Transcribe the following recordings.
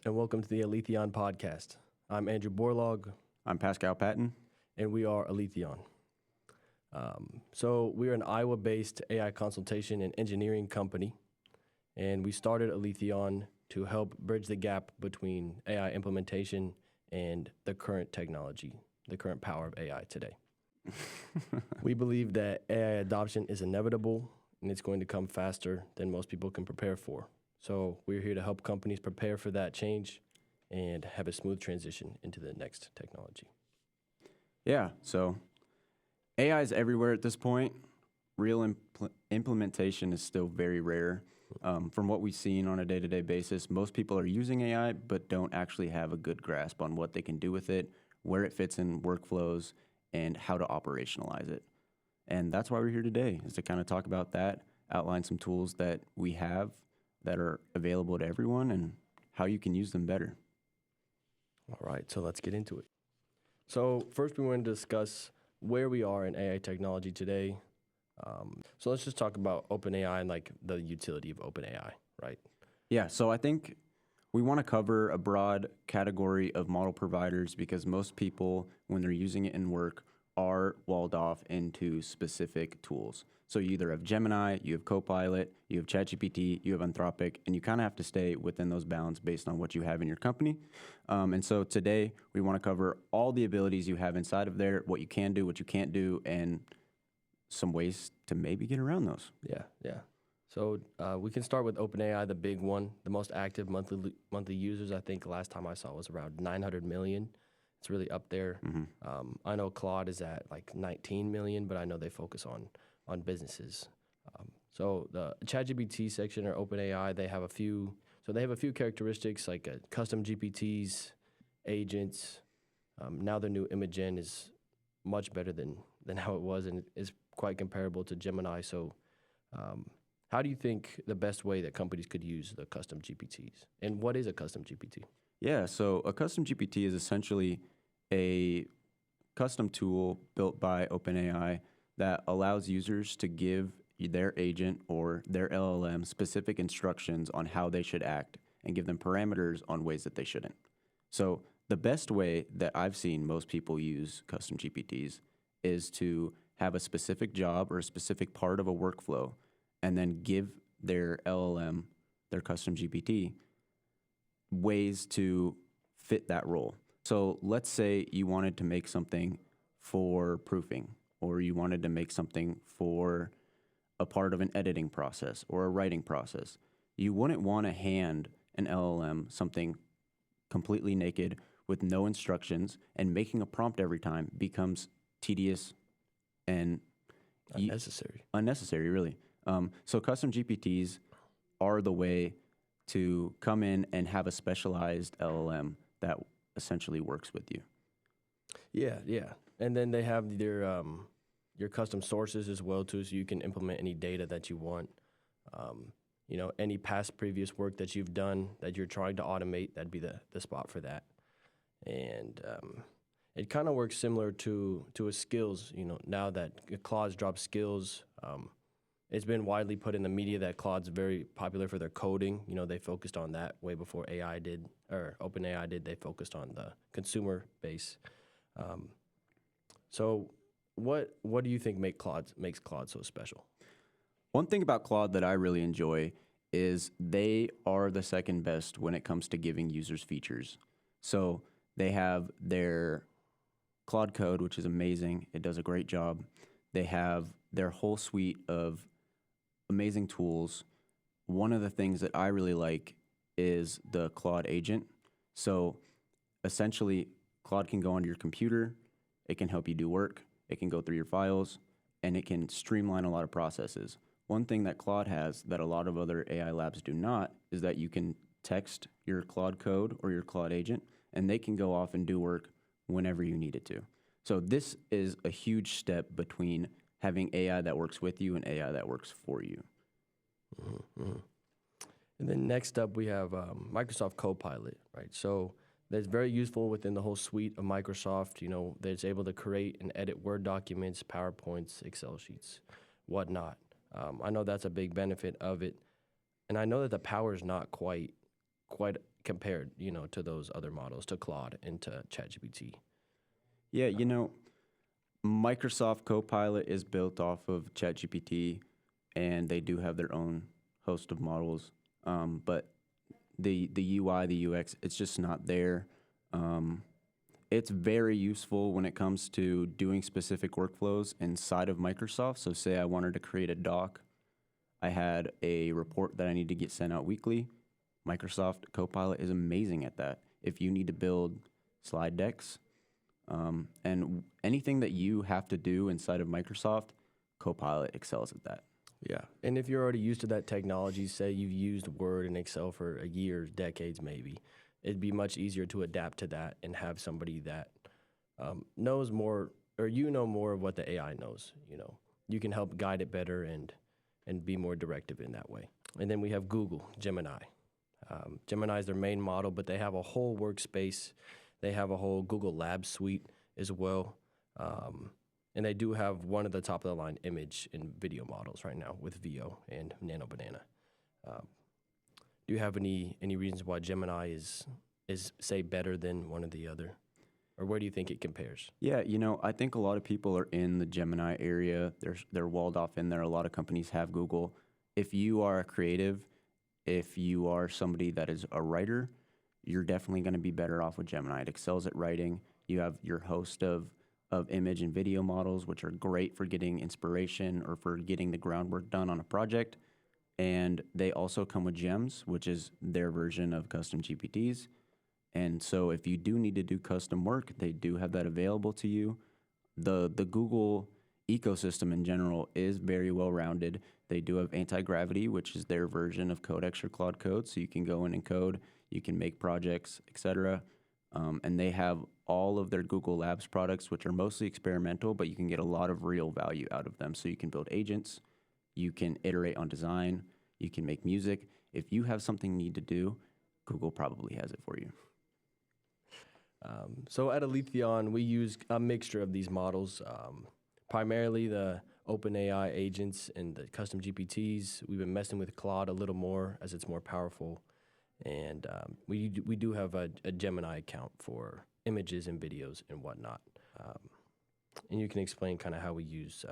and welcome to the Aletheon Podcast. I'm Andrew Borlaug, I'm Pascal Patton. and we are Aletheon. So we're an Iowa-based AI consultation and engineering company, and we started Aletheon to help bridge the gap between AI implementation and the current technology, the current power of AI today. We believe that AI adoption is inevitable, and it's going to come faster than most people can prepare for. So we're here to help companies prepare for that change and have a smooth transition into the next technology. Yeah, so AI is everywhere at this point. Real implementation is still very rare. From what we've seen on a day-to-day basis, most people are using AI but don't actually have a good grasp on what they can do with it, where it fits in workflows, and how to operationalize it. And that's why we're here today, is to kind of talk about that, outline some tools that we have that are available to everyone and how you can use them better. All right, so let's get into it. So first we want to discuss where we are in AI technology today. So let's just talk about OpenAI and like the utility of OpenAI, right? Yeah, so I think we want to cover a broad category of model providers because most people, when they're using it in work, are walled off into specific tools. So you either have Gemini, you have Copilot, you have ChatGPT, you have Anthropic, and you kind of have to stay within those bounds based on what you have in your company. And so today we want to cover all the abilities you have inside of there, what you can do, what you can't do, and some ways to maybe get around those. Yeah. So we can start with OpenAI, the big one, the most active monthly users. I think last time I saw was around 900 million. It's really up there. Mm-hmm. I know Claude is at like 19 million, but I know they focus on businesses. So the ChatGPT section or OpenAI, they have a few characteristics like custom GPTs, agents. Now their new Imagen is much better than how it was, and it is quite comparable to Gemini. So how do you think the best way that companies could use the custom GPTs? And what is a custom GPT? Yeah, so a custom GPT is essentially a custom tool built by OpenAI that allows users to give their agent or their LLM specific instructions on how they should act and give them parameters on ways that they shouldn't. So the best way that I've seen most people use custom GPTs is to have a specific job or a specific part of a workflow and then give their LLM, their custom GPT, ways to fit that role. So let's say you wanted to make something for proofing, or you wanted to make something for a part of an editing process or a writing process. You wouldn't want to hand an LLM something completely naked with no instructions, and making a prompt every time becomes tedious and unnecessary, really. So custom GPTs are the way to come in and have a specialized LLM that essentially works with you. Yeah. And then they have your custom sources as well too, so you can implement any data that you want. Any past previous work that you've done that you're trying to automate, that'd be the spot for that. And it kind of works similar to a skills. Now that Claude's dropped skills, it's been widely put in the media that Claude's very popular for their coding. They focused on that way before AI did, or OpenAI did. They focused on the consumer base. So what do you think makes Claude so special? One thing about Claude that I really enjoy is they are the second best when it comes to giving users features. So they have their Claude Code, which is amazing. It does a great job. They have their whole suite of amazing tools. One of the things that I really like is the Claude agent. So essentially, Claude can go onto your computer. It can help you do work. It can go through your files, and it can streamline a lot of processes. One thing that Claude has that a lot of other AI labs do not is that you can text your Claude code or your Claude agent, and they can go off and do work whenever you need it to. So this is a huge step between having AI that works with you and AI that works for you. Mm-hmm. And then next up, we have Microsoft Copilot, right? So that's very useful within the whole suite of Microsoft. That's able to create and edit Word documents, PowerPoints, Excel sheets, whatnot. I know that's a big benefit of it. And I know that the power is not quite compared, to those other models, to Claude and to ChatGPT? Yeah, Microsoft Copilot is built off of ChatGPT, and they do have their own host of models. But the UI, the UX, it's just not there. It's very useful when it comes to doing specific workflows inside of Microsoft. So say I wanted to create a doc. I had a report that I need to get sent out weekly. Microsoft Copilot is amazing at that. If you need to build slide decks, and anything that you have to do inside of Microsoft, Copilot excels at that. Yeah. And if you're already used to that technology, say you've used Word and Excel for a year, decades maybe, it'd be much easier to adapt to that and have somebody that knows more, or more of what the AI knows. You can help guide it better and be more directive in that way. And then we have Google, Gemini. Gemini is their main model, but they have a whole workspace. They have a whole Google Labs suite as well. And they do have one of the top of the line image and video models right now with VO and Nano Banana. Do you have any reasons why Gemini is say better than one or the other? Or where do you think it compares? Yeah, I think a lot of people are in the Gemini area. They're walled off in there. A lot of companies have Google. If you are a creative, if you are somebody that is a writer, you're definitely going to be better off with Gemini. It excels at writing. You have your host of image and video models, which are great for getting inspiration or for getting the groundwork done on a project. And they also come with Gems, which is their version of Custom GPTs. And so if you do need to do custom work, they do have that available to you. The Google ecosystem in general is very well-rounded. They do have anti-gravity, which is their version of Codex or Claude Code, so you can go in and code, you can make projects, etc. And they have all of their Google Labs products, which are mostly experimental, but you can get a lot of real value out of them. So you can build agents, you can iterate on design, you can make music. If you have something you need to do, Google probably has it for you. So at Aletheon, we use a mixture of these models, primarily the OpenAI agents and the custom GPTs. We've been messing with Claude a little more as it's more powerful. And we do have a Gemini account for images and videos and whatnot. And you can explain kind of how we use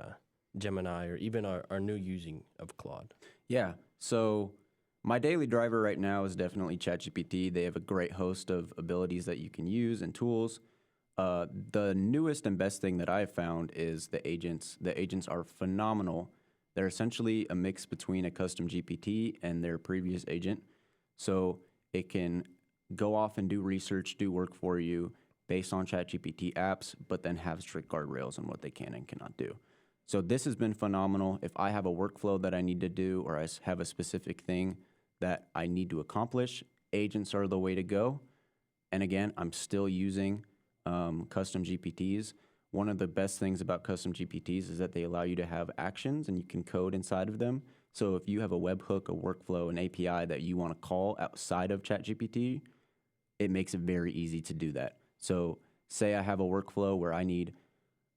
Gemini or even our new using of Claude. Yeah, so my daily driver right now is definitely ChatGPT. They have a great host of abilities that you can use and tools. The newest and best thing that I've found is the agents. The agents are phenomenal. They're essentially a mix between a custom GPT and their previous agent. So it can go off and do research, do work for you based on ChatGPT apps, but then have strict guardrails on what they can and cannot do. So this has been phenomenal. If I have a workflow that I need to do or I have a specific thing that I need to accomplish, agents are the way to go. And again, I'm still using custom GPTs. One of the best things about custom GPTs is that they allow you to have actions and you can code inside of them. So if you have a webhook, a workflow, an API that you want to call outside of ChatGPT, it makes it very easy to do that. So say I have a workflow where I need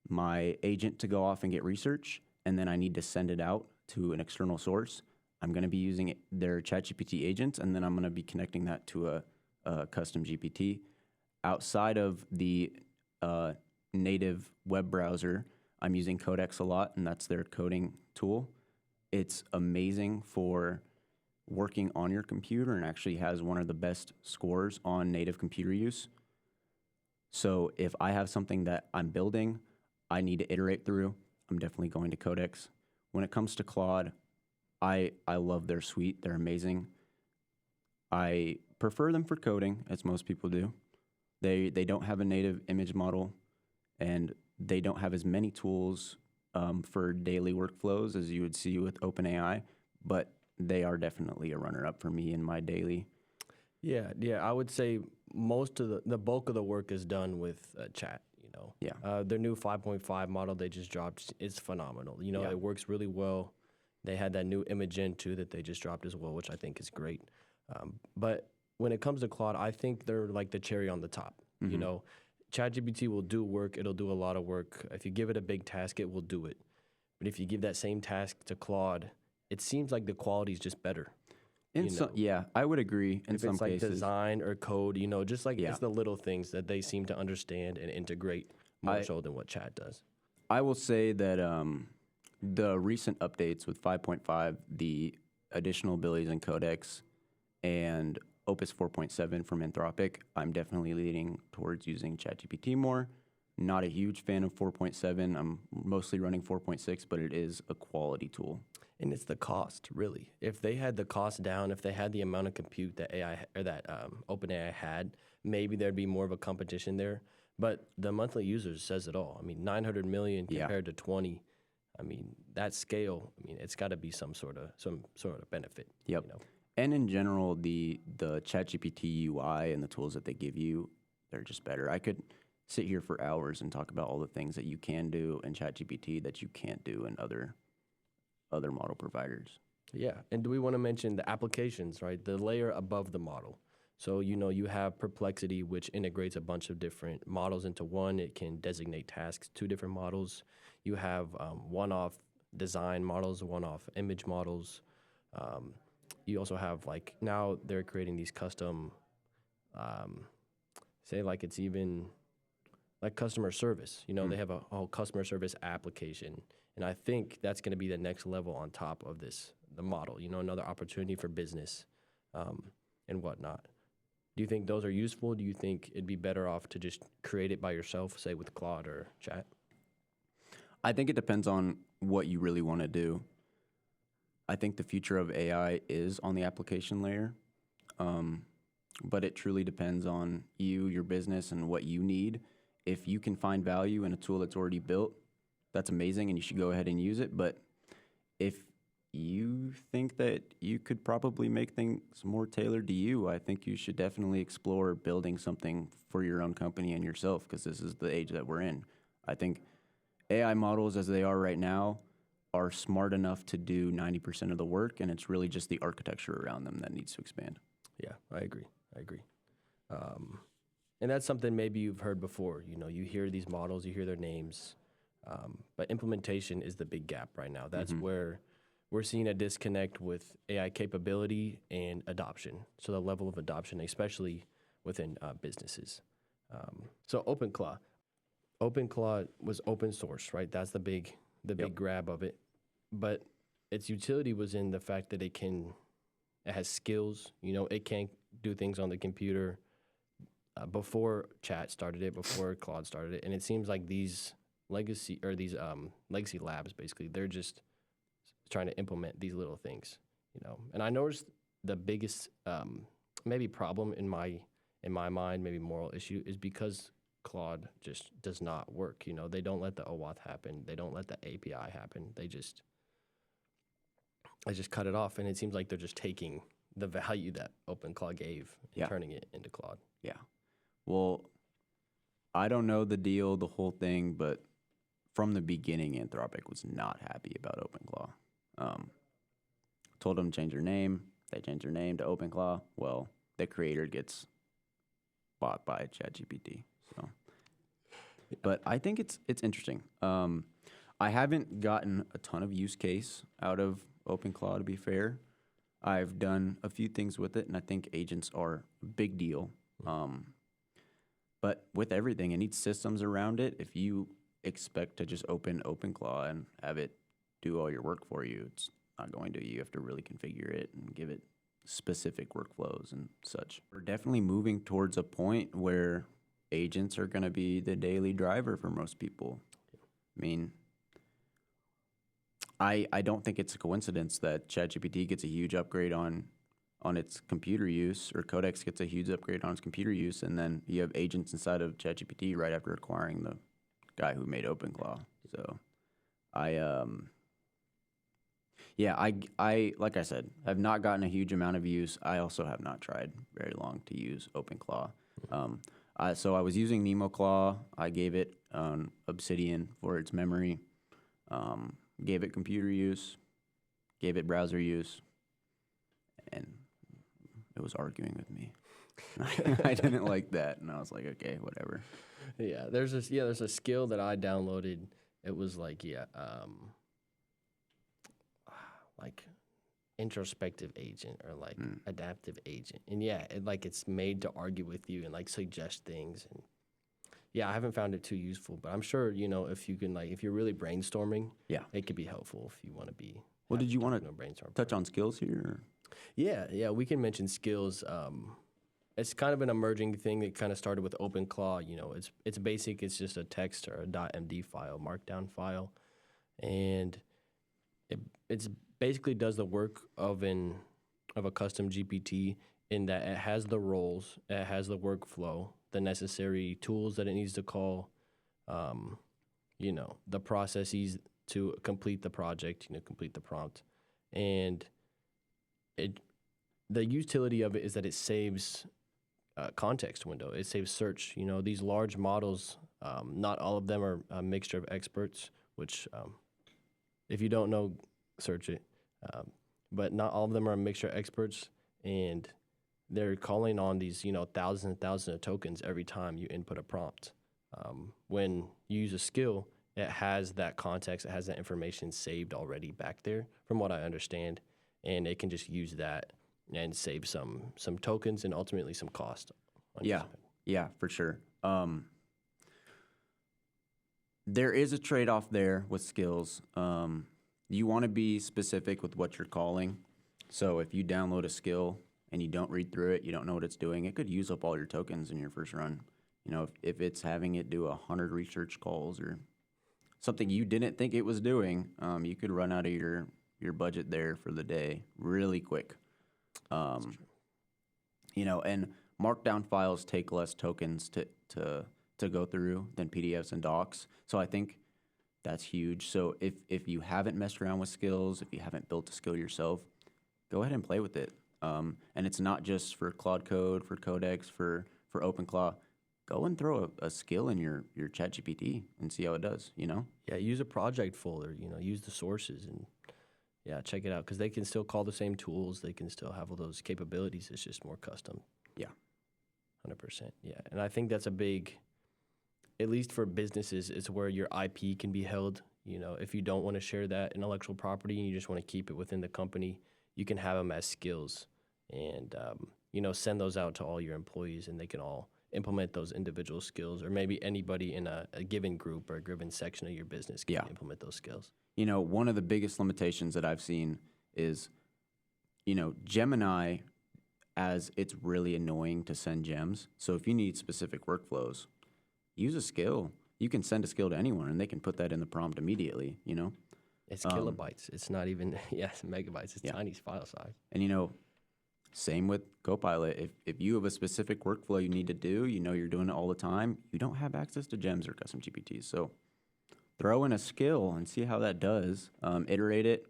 my agent to go off and get research, and then I need to send it out to an external source. I'm going to be using their ChatGPT agents, and then I'm going to be connecting that to a custom GPT. Outside of the native web browser, I'm using Codex a lot, and that's their coding tool. It's amazing for working on your computer and actually has one of the best scores on native computer use. So if I have something that I'm building, I need to iterate through, I'm definitely going to Codex. When it comes to Claude, I love their suite. They're amazing. I prefer them for coding, as most people do. They don't have a native image model, and they don't have as many tools for daily workflows as you would see with OpenAI, but they are definitely a runner-up for me in my daily. Yeah, I would say most of the bulk of the work is done with chat. Yeah. Their new 5.5 model they just dropped is phenomenal. It works really well. They had that new image in too that they just dropped as well, which I think is great. But when it comes to Claude, I think they're like the cherry on the top. Mm-hmm. ChatGPT will do work. It'll do a lot of work. If you give it a big task, it will do it. But if you give that same task to Claude, it seems like the quality is just better. Yeah, I would agree in if some it's like cases. design or code, just like Yeah. it's the little things that they seem to understand and integrate more so than what chat does. I will say that the recent updates with 5.5, the additional abilities in Codex, and Opus 4.7 from Anthropic, I'm definitely leaning towards using ChatGPT more. Not a huge fan of 4.7. I'm mostly running 4.6, but it is a quality tool. And it's the cost, really. If they had the cost down, if they had the amount of compute that OpenAI had, maybe there'd be more of a competition there. But the monthly users says it all. I mean, 900 million compared to 20. I mean, that scale. I mean, it's got to be some sort of benefit. Yep. And in general, the ChatGPT UI and the tools that they give you, they're just better. I could sit here for hours and talk about all the things that you can do in ChatGPT that you can't do in other model providers. Yeah, and do we want to mention the applications, right? The layer above the model. So, you have Perplexity, which integrates a bunch of different models into one. It can designate tasks to different models. You have one-off design models, one-off image models. You also have, now they're creating these custom, it's even like customer service. They have a whole customer service application. And I think that's going to be the next level on top of the model, another opportunity for business and whatnot. Do you think those are useful? Do you think it'd be better off to just create it by yourself, say with Claude or Chat? I think it depends on what you really want to do. I think the future of AI is on the application layer, but it truly depends on you, your business, and what you need. If you can find value in a tool that's already built, that's amazing, and you should go ahead and use it. But if you think that you could probably make things more tailored to you, I think you should definitely explore building something for your own company and yourself, because this is the age that we're in. I think AI models, as they are right now, are smart enough to do 90% of the work, and it's really just the architecture around them that needs to expand. Yeah, I agree. And that's something maybe you've heard before. You hear these models, you hear their names, but implementation is the big gap right now. That's where we're seeing a disconnect with AI capability and adoption. So the level of adoption, especially within businesses. So OpenClaw was open source, right? That's the big grab of it. But its utility was in the fact that it has skills. It can do things on the computer. Before Chat started it, before Claude started it, and it seems like these legacy labs, basically, they're just trying to implement these little things, And I noticed the biggest maybe problem in my mind, maybe moral issue, is because Claude just does not work. They don't let the OAuth happen. They don't let the API happen. They just cut it off, and it seems like they're just taking the value that OpenClaw gave and turning it into Claude. Yeah. Well, I don't know the whole thing, but from the beginning, Anthropic was not happy about OpenClaw. Told them to change their name. They changed their name to OpenClaw. Well, the creator gets bought by ChatGPT. So, but I think it's interesting. I haven't gotten a ton of use case out of OpenClaw, to be fair. I've done a few things with it, and I think agents are a big deal. But with everything, it needs systems around it. If you expect to just open OpenClaw and have it do all your work for you, it's not going to. You have to really configure it and give it specific workflows and such. We're definitely moving towards a point where agents are going to be the daily driver for most people. I mean, I don't think it's a coincidence that ChatGPT gets a huge upgrade on its computer use, or Codex gets a huge upgrade on its computer use, and then you have agents inside of ChatGPT right after acquiring the guy who made OpenClaw. So I like I said, have not gotten a huge amount of use. I also have not tried very long to use OpenClaw. So I was using NemoClaw. I gave it Obsidian for its memory, gave it computer use, gave it browser use, and it was arguing with me. I didn't like that, and I was like, okay, whatever. Yeah, there's a skill that I downloaded. It was like introspective agent or like adaptive agent. And yeah, it's made to argue with you and like suggest things. And yeah, I haven't found it too useful, but I'm sure, if you can if you're really brainstorming, it could be helpful if you want to be. Well, did you want to brainstorm touch on skills here? Yeah, we can mention skills. It's kind of an emerging thing that kind of started with OpenClaw. It's basic. It's just a text or a .md file, markdown file, and it's basically does the work of a custom GPT in that it has the roles, it has the workflow, the necessary tools that it needs to call, the processes to complete the project, complete the prompt, and the utility of it is that it saves context window. It saves search. These large models, not all of them are a mixture of experts, which if you don't know, search it. But not all of them are a mixture of experts, and they're calling on these, thousands and thousands of tokens every time you input a prompt. When you use a skill, it has that context, it has that information saved already back there, from what I understand, and it can just use that and save some tokens and ultimately some cost. Yeah, for sure. There is a trade-off there with skills. You want to be specific with what you're calling. So if you download a skill and you don't read through it, you don't know what it's doing, it could use up all your tokens in your first run. If it's having it do 100 research calls or something you didn't think it was doing, you could run out of your budget there for the day really quick. And markdown files take less tokens to go through than PDFs and docs. So I think that's huge. So if you haven't messed around with skills, if you haven't built a skill yourself, go ahead and play with it. And it's not just for Claude Code, for Codex, for OpenClaw. Go and throw a skill in your ChatGPT and see how it does, Yeah, use a project folder, use the sources and check it out, because they can still call the same tools. They can still have all those capabilities. It's just more custom. Yeah. 100%. Yeah. And I think that's a big, at least for businesses, it's where your IP can be held. If you don't want to share that intellectual property and you just want to keep it within the company, you can have them as skills and, send those out to all your employees, and they can all implement those individual skills, or maybe anybody in a given group or a given section of your business can implement those skills. One of the biggest limitations that I've seen is, Gemini, as it's really annoying to send gems. So if you need specific workflows, use a skill. You can send a skill to anyone, and they can put that in the prompt immediately, It's kilobytes. It's not even, megabytes. It's tiny file size. And, same with Copilot. If you have a specific workflow you need to do, you're doing it all the time, you don't have access to gems or custom GPTs. So throw in a skill and see how that does. Iterate it,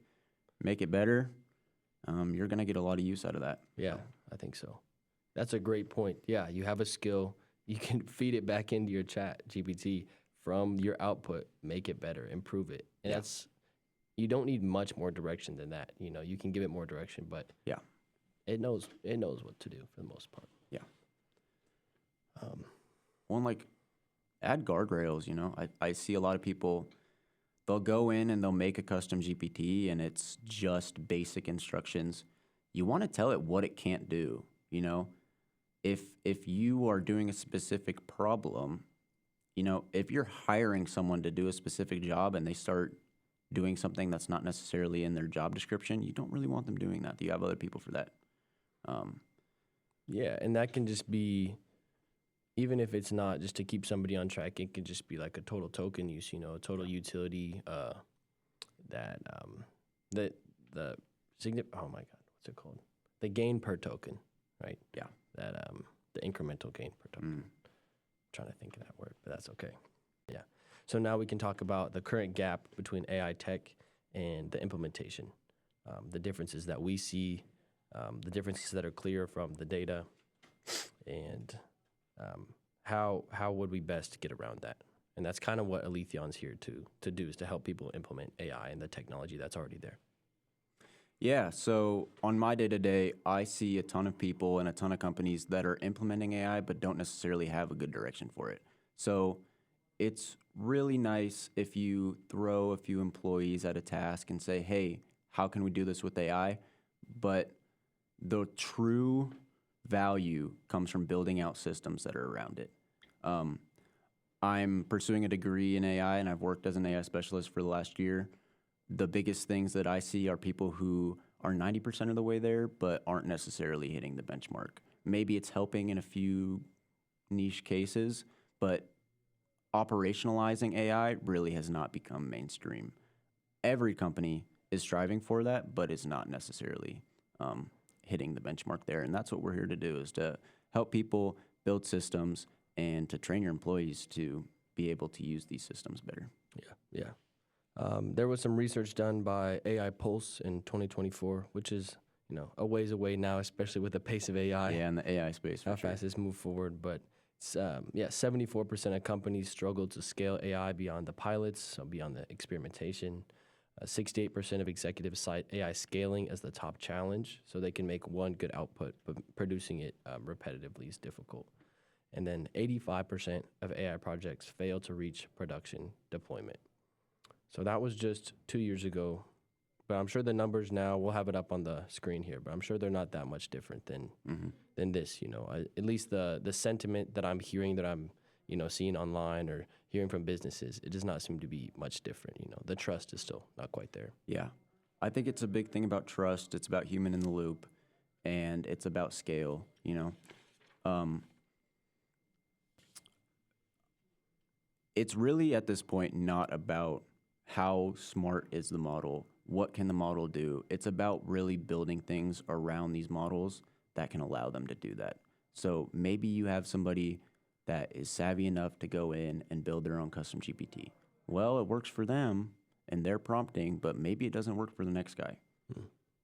make it better. You're going to get a lot of use out of that. Yeah, I think so. That's a great point. Yeah, you have a skill. You can feed it back into your chat GPT from your output, make it better, improve it. And you don't need much more direction than that. You can give it more direction, but it knows what to do for the most part. Yeah. Add guardrails, I see a lot of people, they'll go in and they'll make a custom GPT and it's just basic instructions. You want to tell it what it can't do, If you are doing a specific problem, if you're hiring someone to do a specific job and they start doing something that's not necessarily in their job description, you don't really want them doing that. You have other people for that. And that can just be, even if it's not just to keep somebody on track, it can just be like a total token use, a total utility oh my God, what's it called? The gain per token, right? Yeah. That the incremental gain per token. I'm trying to think of that word, but that's okay. Yeah. So now we can talk about the current gap between AI tech and the implementation, the differences that we see, the differences that are clear from the data, and how would we best get around that? And that's kind of what Aletheon's here to do, is to help people implement AI and the technology that's already there. Yeah, so on my day-to-day, I see a ton of people and a ton of companies that are implementing AI but don't necessarily have a good direction for it. So it's really nice if you throw a few employees at a task and say, hey, how can we do this with AI? but the true value comes from building out systems that are around it. I'm pursuing a degree in AI, and I've worked as an AI specialist for the last year. The biggest things that I see are people who are 90% of the way there, but aren't necessarily hitting the benchmark. Maybe it's helping in a few niche cases, but operationalizing AI really has not become mainstream. Every company is striving for that, but it's not necessarily hitting the benchmark there. And that's what we're here to do, is to help people build systems and to train your employees to be able to use these systems better. Yeah. There was some research done by AI Pulse in 2024, which is, a ways away now, especially with the pace of AI. Yeah, in the AI space. How fast it's moved forward. But 74% of companies struggle to scale AI beyond the pilots, so beyond the experimentation. 68% of executives cite AI scaling as the top challenge, so they can make one good output, but producing it repetitively is difficult. And then 85% of AI projects fail to reach production deployment. So that was just 2 years ago, but I'm sure the numbers now, we'll have it up on the screen here, but I'm sure they're not that much different than this. At least the sentiment that I'm hearing, that I'm seeing online or hearing from businesses, it does not seem to be much different. The trust is still not quite there. Yeah, I think it's a big thing about trust. It's about human in the loop, and it's about scale. It's really at this point not about how smart is the model, what can the model do. It's about really building things around these models that can allow them to do that. So maybe you have somebody that is savvy enough to go in and build their own custom GPT. Well, it works for them and their prompting, but maybe it doesn't work for the next guy.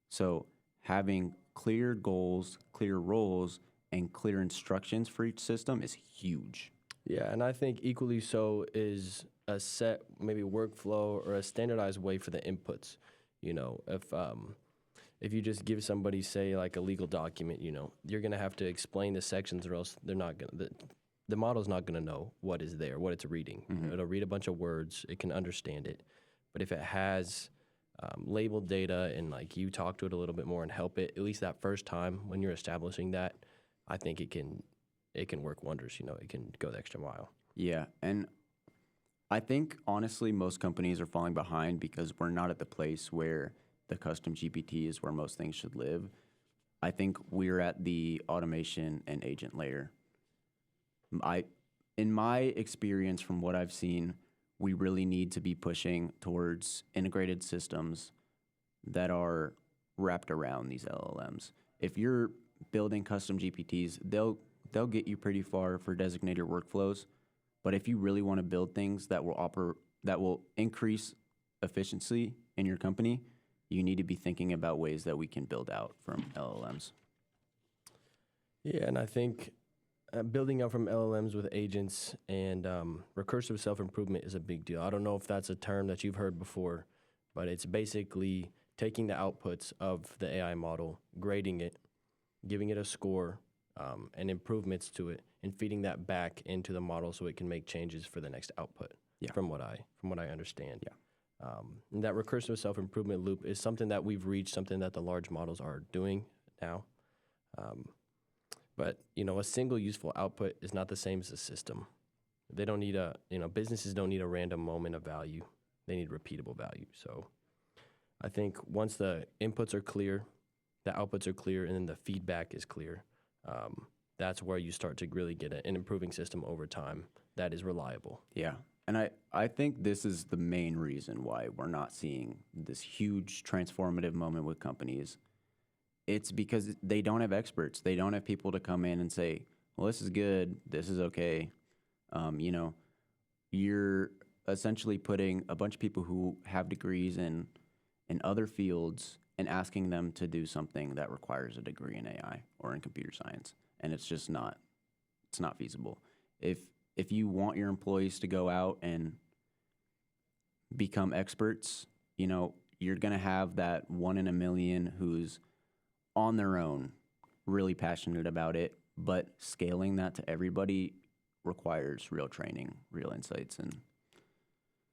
So having clear goals, clear roles, and clear instructions for each system is huge. Yeah, and I think equally so is a set maybe workflow or a standardized way for the inputs. If you just give somebody, say, like a legal document, you're going to have to explain the sections, or else they're not going to, the model's not going to know what is there, what it's reading. It'll read a bunch of words, it can understand it. But if it has labeled data and like you talk to it a little bit more and help it, at least that first time when you're establishing that, I think it can work wonders. It can go the extra mile. Yeah, and I think honestly most companies are falling behind because we're not at the place where the custom GPT is where most things should live. I think we're at the automation and agent layer. In my experience, from what I've seen, we really need to be pushing towards integrated systems that are wrapped around these LLMs. If you're building custom GPTs, they'll get you pretty far for designated workflows. But if you really want to build things that will increase efficiency in your company, you need to be thinking about ways that we can build out from LLMs. Yeah, and I think building out from LLMs with agents and recursive self-improvement is a big deal. I don't know if that's a term that you've heard before, but it's basically taking the outputs of the AI model, grading it, giving it a score, and improvements to it, and feeding that back into the model so it can make changes for the next output. Yeah. From what I understand. Yeah. And that recursive self-improvement loop is something that we've reached, something that the large models are doing now. But a single useful output is not the same as a system. They don't need businesses don't need a random moment of value. They need repeatable value. So I think once the inputs are clear, the outputs are clear, and then the feedback is clear, that's where you start to really get an improving system over time that is reliable. Yeah. And I think this is the main reason why we're not seeing this huge transformative moment with companies. It's because they don't have experts. They don't have people to come in and say, well, this is good, this is okay. You're essentially putting a bunch of people who have degrees in other fields and asking them to do something that requires a degree in AI or in computer science. And it's just not feasible. If you want your employees to go out and become experts, you're going to have that 1 in a million who's on their own, really passionate about it, but scaling that to everybody requires real training, real insights, and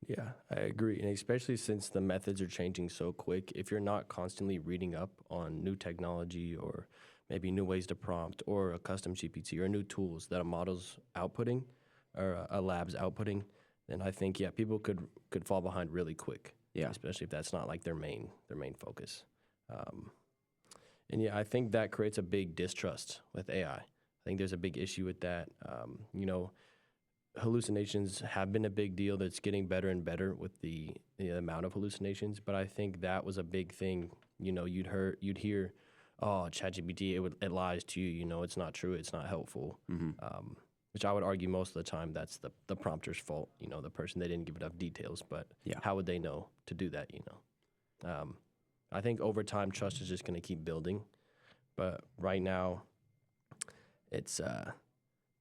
Yeah, I agree. And especially since the methods are changing so quick, if you're not constantly reading up on new technology or maybe new ways to prompt or a custom GPT or new tools that a model's outputting or a lab's outputting, then I think people could fall behind really quick. Yeah. Especially if that's not like their main focus. Um, and I think that creates a big distrust with AI. I think there's a big issue with that. Hallucinations have been a big deal. That's getting better and better with the amount of hallucinations. But I think that was a big thing. You'd hear, oh, ChatGPT, it lies to you. It's not true. It's not helpful. Which I would argue most of the time that's the prompter's fault. The person, they didn't give enough details. But how would they know to do that? I think over time trust is just going to keep building. But right now, it's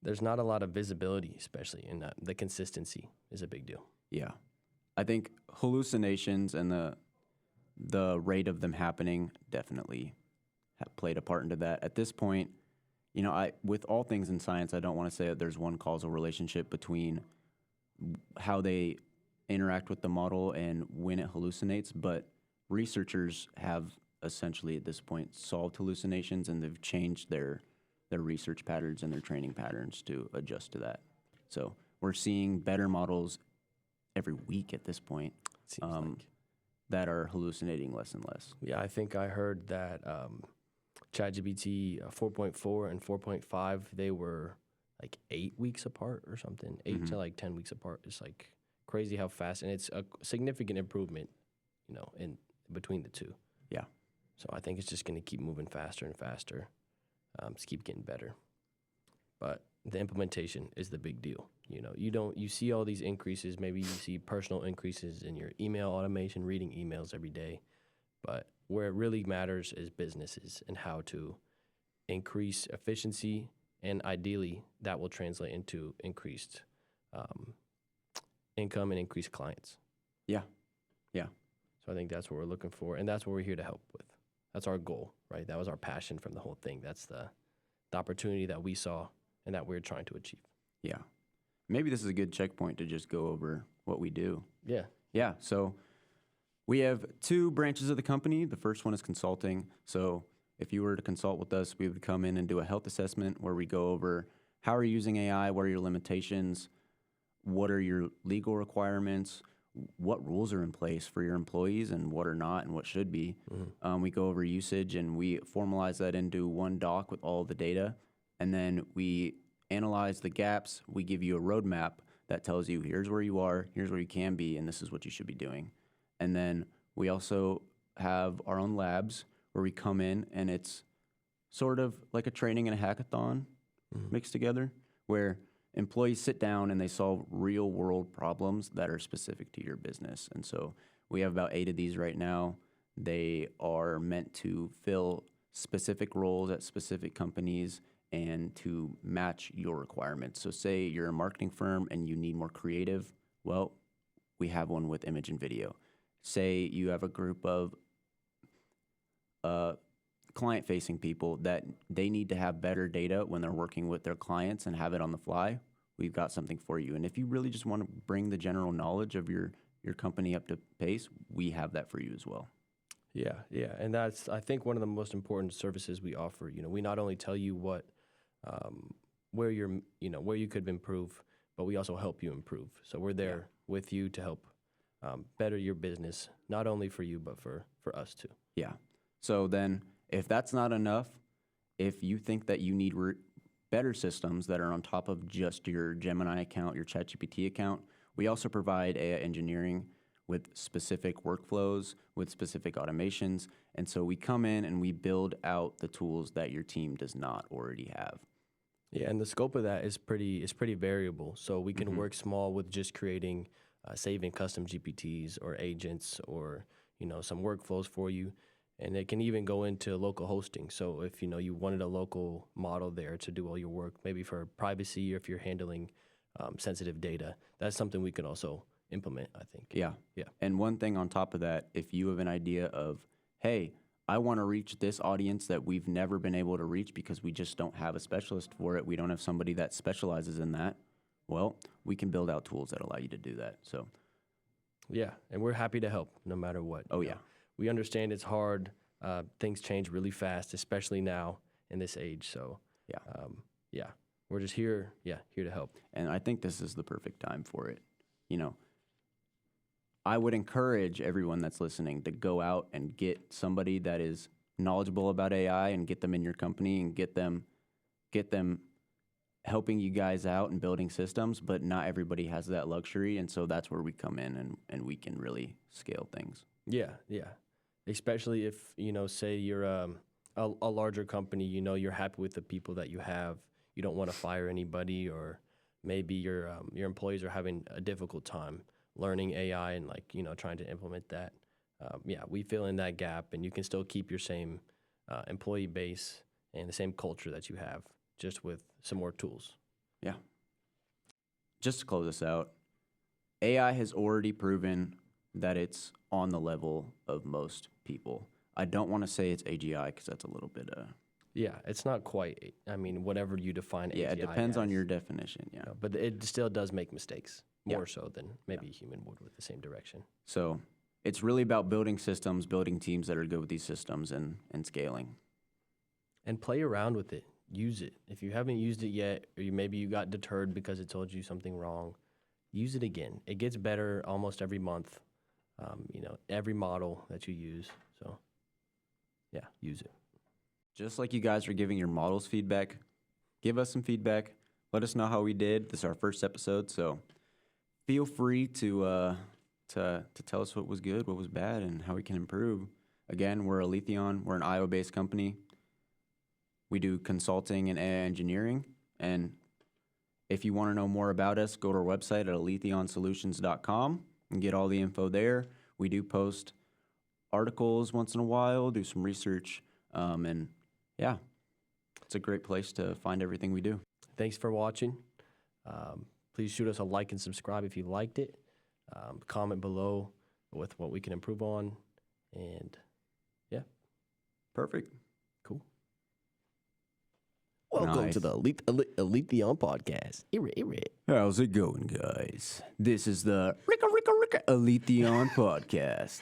there's not a lot of visibility, especially in the consistency is a big deal. Yeah. I think hallucinations and the rate of them happening definitely have played a part into that. At this point, with all things in science, I don't want to say that there's one causal relationship between how they interact with the model and when it hallucinates, but researchers have essentially at this point solved hallucinations, and they've changed their research patterns and their training patterns to adjust to that. So we're seeing better models every week at this point that are hallucinating less and less. Yeah, I think I heard that ChatGPT 4.4 and 4.5, they were like 8 weeks apart or something, 8 to like 10 weeks apart. It's like crazy how fast, and it's a significant improvement, in between the two. Yeah. So I think it's just going to keep moving faster and faster. Just keep getting better. But the implementation is the big deal. You see all these increases. Maybe you see personal increases in your email automation, reading emails every day. But where it really matters is businesses and how to increase efficiency, and ideally that will translate into increased income and increased clients. Yeah. Yeah. So I think that's what we're looking for, and that's what we're here to help with. That's our goal, right? That was our passion from the whole thing. That's the opportunity that we saw and that we're trying to achieve. Yeah. Maybe this is a good checkpoint to just go over what we do. Yeah. Yeah. So we have 2 branches of the company. The first one is consulting. So if you were to consult with us, we would come in and do a health assessment where we go over how are you using AI, what are your limitations, what are your legal requirements, what rules are in place for your employees and what are not and what should be. We go over usage and we formalize that into one doc with all the data. And then we analyze the gaps. We give you a roadmap that tells you here's where you are, here's where you can be, and this is what you should be doing. And then we also have our own labs where we come in, and it's sort of like a training and a hackathon mixed together, where employees sit down and they solve real world problems that are specific to your business. And so we have about 8 of these right now. They are meant to fill specific roles at specific companies and to match your requirements. So say you're a marketing firm and you need more creative. Well, we have one with image and video. Say you have a group of client-facing people that they need to have better data when they're working with their clients and have it on the fly. We've got something for you. And if you really just want to bring the general knowledge of your company up to pace, we have that for you as well. Yeah. And that's, I think, one of the most important services we offer. We not only tell you what, where you could improve, but we also help you improve. So we're there with you to help better your business, not only for you, but for us too. Yeah. So then if that's not enough, if you think that you need better systems that are on top of just your Gemini account, your ChatGPT account, we also provide AI engineering with specific workflows, with specific automations. And so we come in and we build out the tools that your team does not already have. Yeah, and the scope of that is pretty variable. So we can work small with just creating, saving custom GPTs or agents or some workflows for you. And it can even go into local hosting. So if you wanted a local model there to do all your work, maybe for privacy or if you're handling sensitive data, that's something we can also implement, I think. Yeah. And one thing on top of that, if you have an idea of, hey, I want to reach this audience that we've never been able to reach because we just don't have a specialist for it, we don't have somebody that specializes in that, well, we can build out tools that allow you to do that. So Yeah, and we're happy to help no matter what. Oh, you yeah. know. We understand it's hard. Things change really fast, especially now in this age. So, Yeah. yeah, we're just here to help. And I think this is the perfect time for it. You know, I would encourage everyone that's listening to go out and get somebody that is knowledgeable about AI and get them in your company and get them helping you guys out and building systems, but not everybody has that luxury, and so that's where we come in and we can really scale things. Yeah. Especially if, say you're a larger company, you're happy with the people that you have. You don't want to fire anybody, or maybe your employees are having a difficult time learning AI and trying to implement that. We fill in that gap, and you can still keep your same employee base and the same culture that you have, just with some more tools. Yeah. Just to close this out, AI has already proven that it's on the level of most people. I don't want to say it's AGI because that's a little bit Yeah, it's not quite. I mean, whatever you define AGI. Yeah, it depends on as, your definition. Yeah. But it still does make mistakes, Yeah. more so than maybe a human would with the same direction. So it's really about building systems, building teams that are good with these systems, and scaling. And play around with it. Use it. If you haven't used it yet, or maybe you got deterred because it told you something wrong, use it again. It gets better almost every month. Every model that you use. So, yeah, use it. Just like you guys are giving your models feedback, give us some feedback. Let us know how we did. This is our first episode, so feel free to tell us what was good, what was bad, and how we can improve. Again, we're Aletheon. We're an Iowa-based company. We do consulting and AI engineering. And if you want to know more about us, go to our website at aletheonsolutions.com and get all the info there. We do post articles once in a while, do some research, and yeah, it's a great place to find everything we do. Thanks for watching. Please shoot us a like and subscribe if you liked it. Comment below with what we can improve on. And yeah. Perfect. Cool. Welcome to the Aletheon Podcast. How's it going, guys? This is the Aletheon Podcast.